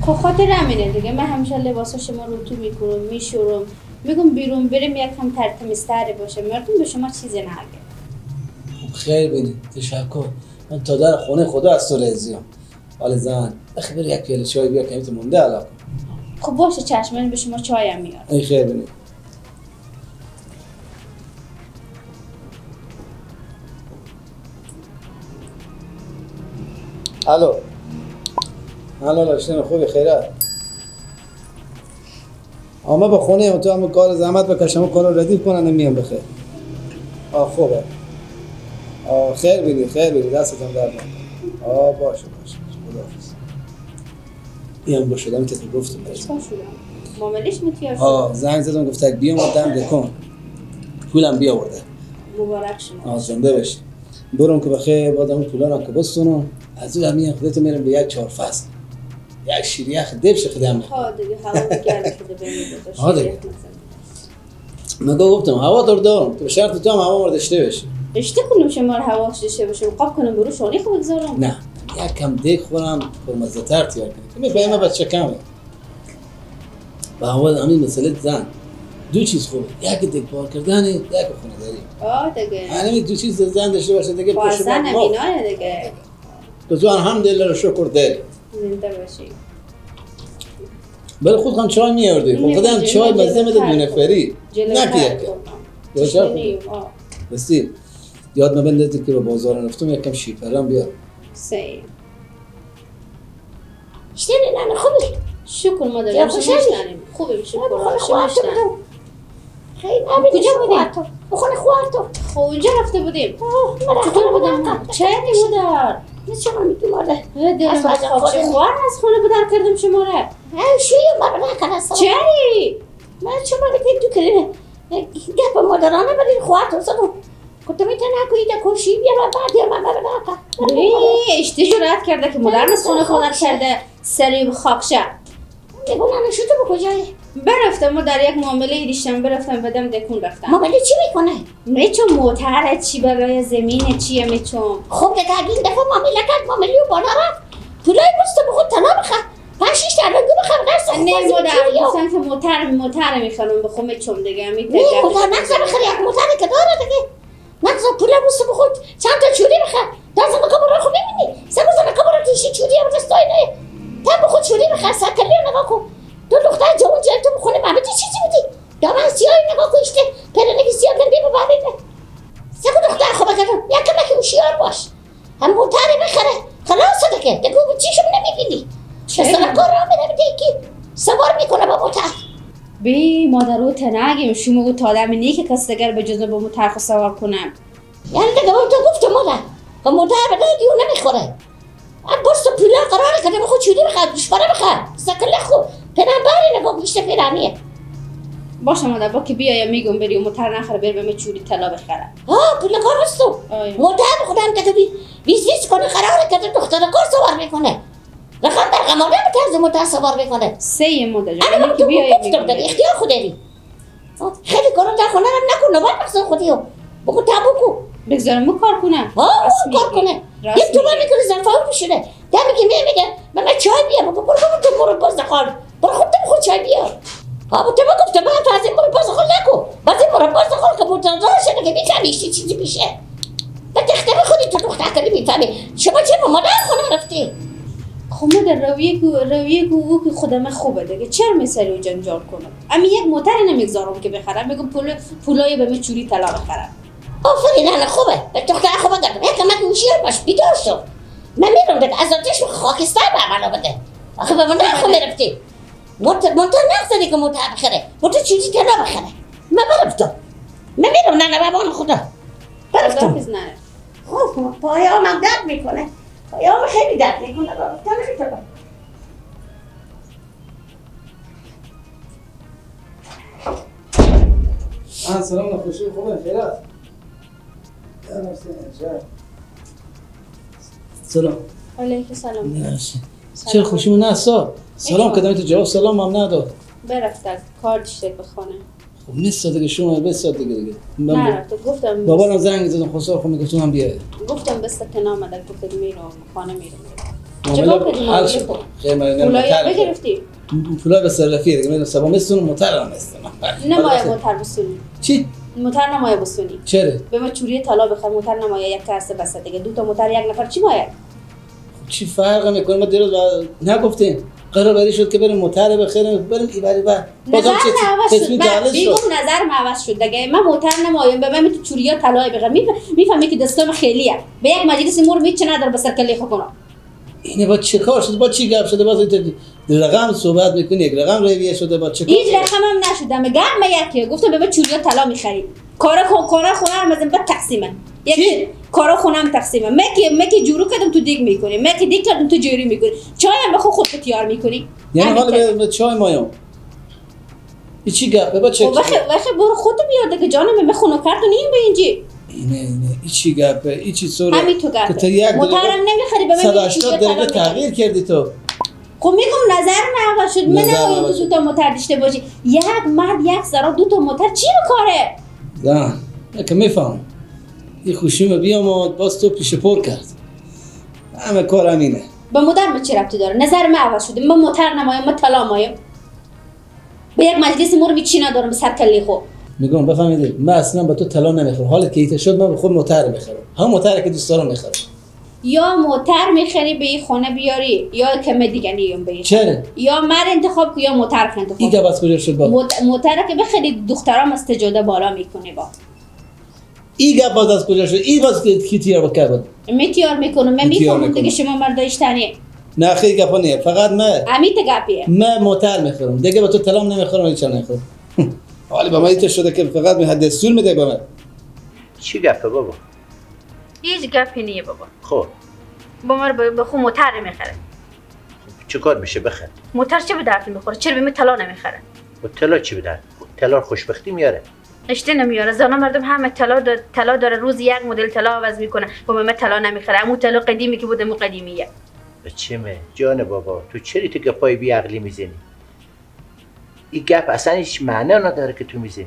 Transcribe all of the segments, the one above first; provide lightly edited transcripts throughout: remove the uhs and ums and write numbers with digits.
خب خاطر همینه دیگه. من همیشه لباسا شما رو تو میکنم میشورم میگم بیرون بریم یک هم ترتمیزتر باشه، مردم به شما چیزی نگه. خب خیر بینید، تشکر. من تا در خونه خدا از تو راضیم. حال زن بخیر یک پیاله چای بیار که مونده علاقه. خب باشه چشم، من به شما چای هم میارم. ای خیر بینید. الو. شنو خوبی خیرت؟ اما به خونه تو هم کار زحمت بکشم کار رو ردیف کنن میام بخیر. خوبه. خیر بیدی دستتون درد نکنه. باشه خداحافظ. میام با شدم که تو گفتم چیکار شدم؟ معاملهش متیار شد. زنگ زدم گفت بیام دم دکون. پولم بیاورده. مبارک شما. زنده باشی. برون که بخیر بعدم پولا رو که بستونم از اون میام خودت میرم به یک 4 فصل. یک شیریخ دبش خدام. دیگه هوا گرم شده ببینید. دیگه. من گفتم هوا دارم تو شرط تو هم هوا مورد اشته بشی. اشته کنم شما رو هوا اشته بشه قاب کنم برو شانه خود بگذارم. نه یک کم دیگ خورم پرمزه تر تیار کنم. میفهمم بچه کمه. با اول همین مسئله زن دو چیز خوبه، یک دیگ پار کردن یک خونه داری. دیگه. همین دو چیز زن داشته باشه دیگه پشت زن همیناه دیگه. تو الحمدلله رو شکر داری. زنده باشی. بله خود هم چای میاردی. خودم چای مزه میده دو نفری. نه که. بسی یاد مبندید که به بازار رفتم یکم شیرپرم بیار. سی. شنی نه خوبی. شکر مادر شما شنیم. خوبه شکر شما شنیم. خیلی کجا بودیم؟ بخونه خوارتو. خب اونجا رفته بودیم. چطور بودم؟ چه مادر؟ نه چرا میگی مادر؟ خوار از خونه بدر کردم شما را. شوی مرا نکنه سلام. چری؟ من شما رو تو کردیم. گپ مادرانه بدین خوارتو سلام. گفتم میتونه نکنید کشی بیار و بعد یا من ببینم. اشتی جرأت کرده که مادرم از خونه خودر کرده سری خاکشه. نگونم شو تو کجایی؟ برفتم ما در یک معامله دیشتم برفتم بدم دکون رفتم. معامله چی میکنه؟ میچون موتره چی برای زمین چیه میچون. خب دیگه این دفعه معامله کرد معامله و بالا رفت. پولای بسته بخود طلا بخواه. 5-6 ترلنگو بخواه درست خوب نه مادر گفتن که موتر میخوام بخوام میچون دیگه میتونه. نه موتر نقصه بخواه یک موتری که داره دیگه. نقصه پولا بسته بخود چند تا چوری بخواه. دازم کبرا خو میبینی. سبزم کبرا تیشی چوری هم دستای نه. تا بخود چوری بخواه سکلی نگاه کن. تو دختر جوان جلد تو بخونه محمدی چیزی بودی؟ دامن سیاهی نگاه کنشته پرنگی سیاه کندی به بابیده سکو دختر خوبه کردم یک کمکی هوشیار باش هم موتری بخره خلاصه دیگه دیگه چیشم نمیبینی سرکار را میره دیگه سوار میکنه با موتر بی مادرو تنگیم شما او تا آدم نیک کس دیگر به جز با موتر خو سوار کنم یعنی دیگه تو گفتم مادر و موتر به دیو نمیخوره بست پولا قراره کنه بخود چودی بخواد دوشباره بخواد سکله خوب پنبری نگاه بیشتر پیرانیه باشه مادر با که بیایم میگم بری و موتر نخره بر به چوری طلا بخره پولا کار هستو موتر خودم که بیزیز کنه قراره که دختر کار سوار میکنه رقم در قمانه بترز موتر سوار میکنه سه مادر انا تو گفتم در اختیار خودی خیلی کارو در خونه رو نکن نباید مقصد خودی رو بگو تابوکو بگذارم مو کار کنم کار کنه یک تو من میکنه زنفاور بشونه در میگه من چای بیار برو تو برو باز نخوال برو خود تو بخور چای بیار تو من گفتم من تو از این برو باز نخوال نکو باز این برو باز نخوال که مرتضا شده که میفهمی چیزی میشه و تخته بخونی تو دختر کنی میفهمی شما چه با مادر خونه رفتی خب مادر رویه او که خودم خوبه دیگه چرا مثل او جنجال کنم امی یک موتر نمیگذارم که بخرم میگم پولای به من چوری طلا بخرم آفرین الان خوبه به دختر خوبه گردم یک کمک هوشیار باش بیدار شو من میرم دیگه از آتش خاکستر برمانو بده آخه به من نخو میرفتی موتر نخزدی که موتر بخره موتر چیزی طلا بخره من برفتم من میرم نه بابان خدا برفتم خوب پایه‌ام هم درد میکنه پایه‌ام خیلی درد میکنه برفتم نمیتونم سلام نخوشی خوبه خیرت سلام علیکم سلام چرا خوشیمون نستا سلام کدام تو جواب سلام هم نداد برفتن کار داشته بخونه خب نیست دیگه شما بس دیگه نه تو گفتم بابا زنگ زدم خسار خب میگفتم هم بیاد گفتم بس که نامده گفتم میرم خانه میرم چیکار کردی؟ حل شد. خیر من پولای بگرفتی؟ پولا به صرفی دیگه. من سبا میستون موتر هم میستونم. نمایه موتر بسونی. چی؟ موتر نمایه بسونی. چرا؟ به ما چوری طلا بخوای موتر نمایه یک کاسه بس دیگه. دو تا موتر یک نفر چی مایه؟ چی فرق میکنه؟ ما دیروز نگفتیم قرار بری شد که بریم موتر بخریم بریم ایوری و نظر عوض شد. بیگم نظر عوض شد دیگه. من موتر نمایم به من تو چوریا طلا بخرم. میفهمی که دستم خیلیه. به یک مجلس مور میچ نداره به سر کله خو کنم. اینه با چه کار شده؟ با چی گپ شده؟ باز رقم صحبت میکنی، یک رقم رویه شده با چه کار؟ هیچ رقم هم نشده. میگم یکی گفتم به من چوریا طلا میخری. کارا خونه رو مزن بعد تقسیمه. یکی کارا خونم تقسیمه. مکی جورو کردم تو دیگ میکنی. مکی دیگ کردم تو جوری میکنی. چای هم به خود تیار میکنی. یعنی حالا به چای مایم. این چی گپه؟ با چه؟ وقتی برو خودت بیار دیگه جانم من خونو کارتون این به اینجی. اینه این چی گپه؟ این چی سوره؟ همین تو گپه. تو یک موترم نمیخری به من 180 درجه تغییر کردی تو. خب میگم نظر نه شد. من نمیگم دو تا موتر داشته باشی. یک مرد یک زرا دو تا موتر چی کاره؟ نه که میفهم. این خوشیم بیام باز تو پیش پر کرد. همه کار همینه. به مدر ما چی ربطی داره؟ نظر من عوض شده. من موتر نمایم، من طلا مایم. به یک مجلس مور چی ندارم به سر کله خو. میگم بفهمید من اصلا با تو طلا نمیخرم. حالا که ایت شد من به خود موتر میخرم. هم موتر که دوست دارم میخرم. یا موتر میخری به این خونه بیاری یا کم دیگه نیام به این. چرا؟ یا مر انتخاب کو یا موتر انتخاب. این باز کجا شد با؟ موتر که بخری دخترام استجاده بالا میکنه با. این گپ باز از کجا شد؟ این باز کی تیار بکرد؟ میتیار میکنم. من میفهمم دیگه شما مردایشتنی. نه خیلی گپا نیه. فقط من. امیت گپیه. من موتر میخرم. دیگه با تو طلام نمیخرم هیچ نمیخرم. حالا با من ایت شده که فقط می حد سول میده به من. چی گپه بابا؟ هیچ گپی نیه بابا. خب با من به خود موتر میخره. چه کار میشه بخره؟ موتر چه به درد میخوره؟ چرا به من طلا نمیخره؟ و طلا چی به درد؟ طلا خوشبختی میاره. اشته نمیاره. زانا مردم همه طلا داره روز یک مدل طلا عوض میکنه. با من طلا نمیخره. همون طلا قدیمی که بوده مو قدیمیه. بچه‌مه جان بابا تو چری تو گپای بی عقلی میزنی؟ این گپ اصلا هیچ معنی نداره که تو میزنی.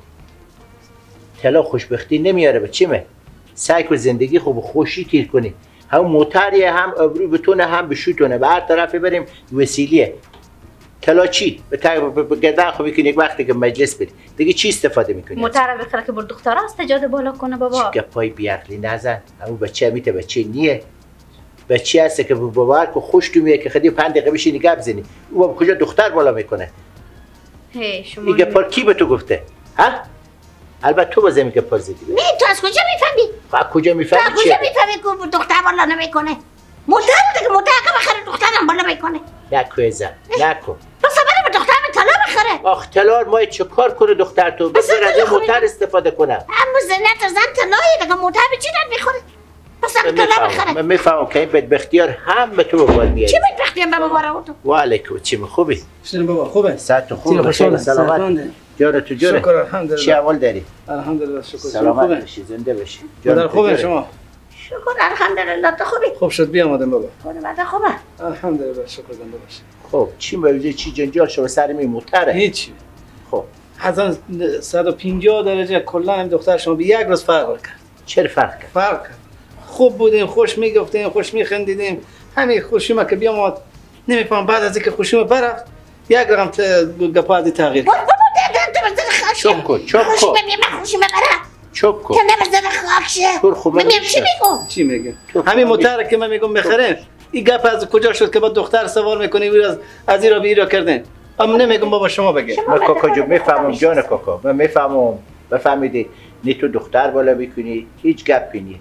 طلا خوشبختی نمیاره بچه‌مه. سعی کن زندگی خوب خوشی تیر کنی. هم موتریه هم ابرو بتونه هم بشوتونه به هر طرف بریم وسیلیه. طلا چی؟ به گردن خوبی که یک وقتی که مجلس بری دیگه چی استفاده میکنی؟ موتر بخره که بر دخترها استجاده بالا کنه بابا. چه گپای بی عقلی نزن. همون بچه میته بچه نیه. بچه هسته که باور که خوش تو میه که خیلی 5 دقیقه بشینی گپ زنی. او با کجا دختر بالا میکنه؟ هی شما این گپا کی به تو گفته؟ ها؟ البته تو بازم گپا زدی. نه تو از کجا میفهمی؟ از کجا میفهمی تو از کجا میفهمی که دختر بالا نمیکنه؟ موتر دیگه موتر که بخره دخترم بالا میکنه. نکو ازم نکو. بس برای به دختر طلا بخره. آخ طلا ما چه کار کنه دختر تو؟ بذار از موتر استفاده کنه. اما زنت زن طلایی دیگه موتر به چی درد میخوره؟ بس طلا بخره. من میفهمم که این بدبختیار هم به تو بار میاد. چی بدبختی هم به بار تو؟ و علیکم چی خوبی؟ شنو بابا خوبه؟ ساعت خوب بخیر سلامت. جان تو جوره. شکر الحمدلله. چی احوال داری؟ الحمدلله شکر. سلامت باشی زنده باشی. جان خوبه شما؟ شکر الحمدلله تو خوبی؟ خوب شد بیامدم بابا. خانواده خوبه؟ الحمدلله شکر زنده باشی. خب چی موضوع چی جنجال شو سر می موتره؟ هیچ. خب حتما 150 درجه کلا هم دختر شما به یک روز فرق کرد. چرا فرق کرد؟ فرق کرد. خوب بودیم، خوش میگفتیم، خوش میخندیدیم. همین خوشیمه که بیام نمیفهم بعد از اینکه خوشیمه برفت یک رقم گپادی تغییر کرد. بابا ده بزن خاکشه. چوب کن چوب کن. خوشی بمیم خوشی ببره. چوب کن. که نبزن خاکشه. تو خوبه. بمیم چی میگم؟ چی میگه؟ همین موتر که من میگم بخریم. این گپ از کجا شد که با دختر سوار میکنی از این را به این را کردن؟ اما نمیگم بابا شما بگه. من کاکا جو میفهمم جان کاکا. من میفهمم. بفهمیدی نه تو دختر بالا میکنی هیچ گپی نیست.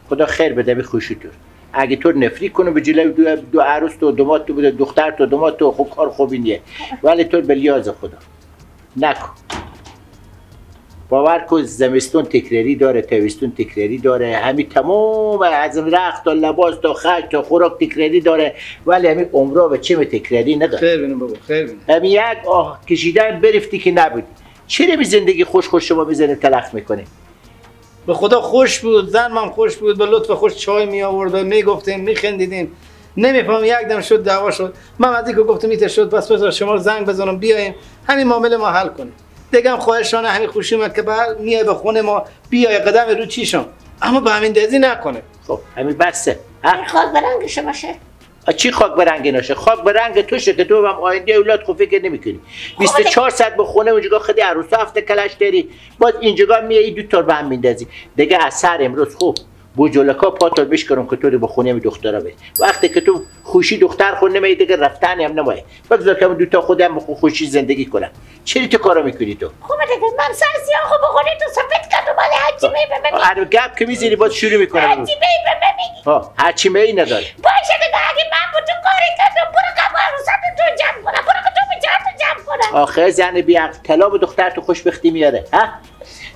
خدا خیر بده به خوشی تو. اگه تو نفری کنه به جلوی دو عروس تو داماد تو بده دختر تو داماد تو خوب کار خوبی نیه. ولی تو به لیاز خدا نکن. باور کن زمستون تکراری داره تابستون تکراری داره همین تمام از رخت تا لباس تا خرج تا خوراک تکراری داره ولی همین عمرها به چه تکراری نداره. خیر بینم بابا خیر بینم. همین یک آه کشیدن برفتی که نبود. چرا به زندگی خوش شما میزنه تلخ میکنه؟ به خدا خوش بود، زنم خوش بود، به لطف خوش چای می آورد و میگفتیم میخندیدیم. نمیفهم یک دم شد دعوا شد. من از اینکه گفتم میته شد پس بذار شما رو زنگ بزنم بیایم همین معامله ما حل کنیم. دیگه هم خواهشانه همین خوشی من که بعد میای به خونه ما بیای قدم رو چیشم اما به همین دزی نکنه. خب همین بسه. ها خاک برنگش باشه. چی خاک به رنگ نشه؟ خاک به رنگ توشه که تو هم آینده اولاد خوب فکر نمی‌کنی. 24 ساعت به خونه اونجا خدی عروسا هفته کلش داری، باز اینجا میای دو تا به هم میندازی. دیگه از سر امروز خوب بوجولکا پاتو بشکرم که تو رو به خونه می دخترا بری. وقتی که تو خوشی دختر خود نمی دیگه رفتن هم نمایه. بگذار که دو تا خودم خوشی زندگی کنم. چری تو کارو میکنی تو؟ خوبه دیگه من سر سیاهو بخونی تو سفید کردم ولی هرچی می ببینی. هر گپ که میزنی باز شروع میکنم. هرچی می ببینی. ها هرچی می نداره. باشه دیگه اگه من با تو کاری کردم برو قبل عروسات تو جمع کنم. برو که تو به جمع کنم. آخه زن بیعقل طلا به دختر تو خوشبختی میاره. ها؟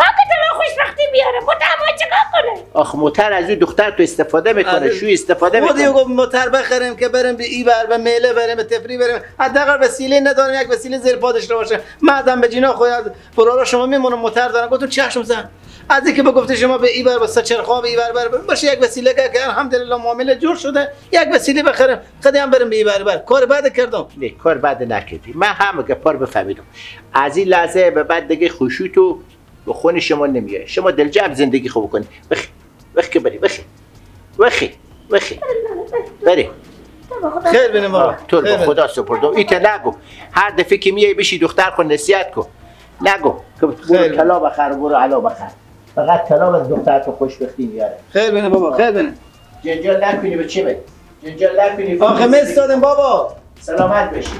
آقا تو خوشبختی میاره با دعوا چیکار کنه؟ آخ موتر از این دختر تو استفاده میکنه شو استفاده میکنه. خودی گفت موتر بخریم که بریم به ای بر به میله بریم به تفری بریم. حداقل وسیله نداریم یک وسیله زیر پا داشته باشه. مادام به جینا خود برورا شما میمونه موتر دارن گفتم چشم زن. از اینکه بگفته شما به ای بر به سچرخا به ای بر باشه یک وسیله که الحمدلله معامله جور شده یک وسیله بخریم خودم بریم به ای بر کار بعد کردم. نه کار بعد نکردی. من هم که پار بفهمیدم. از این لحظه به بعد دیگه خوشی تو به خون شما نمیاد. شما دلجمع زندگی خوب کنید. بخی بری بخی بری. خیر بینم بابا. تو به خدا سپردم. ایت نگو. هر دفعه که میای بشی دختر خود نصیحت کن. نگو که برو طلا بخر برو علا بخر. فقط طلا از دختر تو خوشبختی میاره. خیر بینم بابا خیر بینم. جنجال نکنی به چی بری؟ جنجال نکنی. آخه مستادم بابا. سلامت بشی.